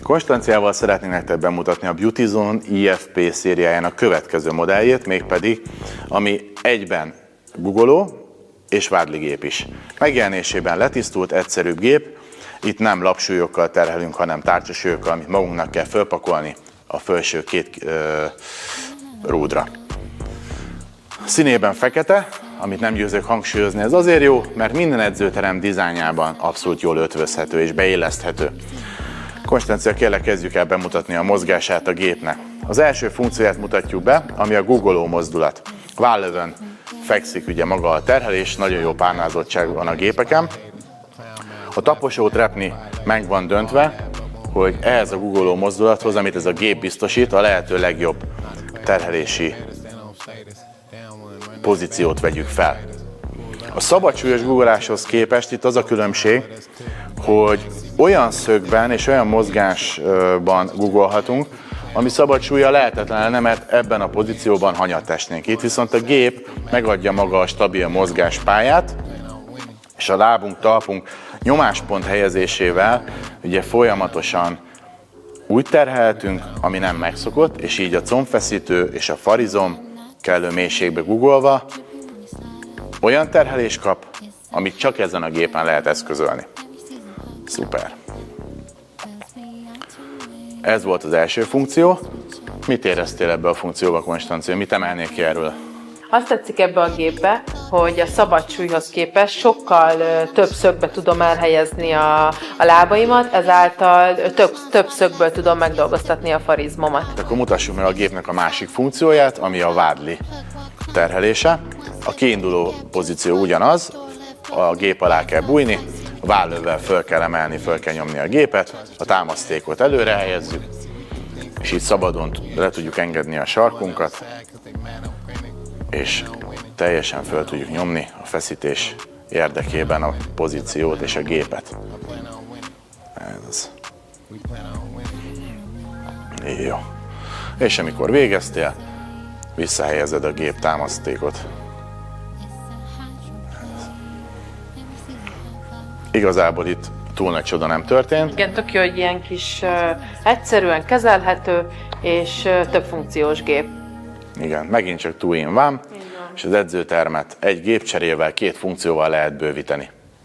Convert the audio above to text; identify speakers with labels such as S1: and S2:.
S1: Konstanciával szeretnénk nektek bemutatni a Beautyzone IFP szériájának következő modelljét, mégpedig, ami egyben googoló és vádligép is. Megjelenésében letisztult, egyszerűbb gép, itt nem lapsúlyokkal terhelünk, hanem tárcsasúlyokkal, amit magunknak kell fölpakolni a felső két rúdra. Színében fekete, amit nem győzök hangsúlyozni, ez azért jó, mert minden edzőterem dizájnjában abszolút jól ötvözhető és beilleszthető. Konstancia, kérlek, kezdjük el bemutatni a mozgását a gépnek. Az első funkcióját mutatjuk be, ami a googoló mozdulat. Vállövön fekszik ugye maga a terhelés, nagyon jó párnázottság van a gépeken. A taposó trepni meg van döntve, hogy ehhez a googoló mozdulathoz, amit ez a gép biztosít, a lehető legjobb terhelési pozíciót vegyük fel. A szabadsúlyos googoláshoz képest itt az a különbség, hogy olyan szögben és olyan mozgásban googolhatunk, ami szabad súlya lehetetlen lenne, mert ebben a pozícióban hanyat esnénk. Itt viszont a gép megadja maga a stabil mozgáspályát, és a lábunk, talpunk nyomáspont helyezésével ugye folyamatosan úgy terheltünk, ami nem megszokott, és így a combfeszítő és a farizom kellő mélységbe googolva olyan terhelés kap, amit csak ezen a gépen lehet eszközölni. Szuper! Ez volt az első funkció. Mit éreztél ebbe a funkcióba, Konstancia? Mit emelnék ki erről?
S2: Azt tetszik ebbe a gépbe, hogy a szabad súlyhoz képest sokkal több szögbe tudom elhelyezni a lábaimat, ezáltal több szögből tudom megdolgoztatni a farizmomat.
S1: Akkor mutassuk meg a gépnek a másik funkcióját, ami a vádli terhelése. A kiinduló pozíció ugyanaz, a gép alá kell bújni, a vállővel föl kell emelni, föl kell nyomni a gépet, a támasztékot előre helyezzük, és így szabadon le tudjuk engedni a sarkunkat, és teljesen föl tudjuk nyomni a feszítés érdekében a pozíciót és a gépet. Ez. Jó. És amikor végeztél, visszahelyezed a gép támasztékot. Igazából itt túl nagy csoda nem történt.
S2: Igen, tök jó, hogy ilyen kis egyszerűen kezelhető és több funkciós gép.
S1: Igen, megint csak two in one, és az edzőtermet egy gépcserével, két funkcióval lehet bővíteni.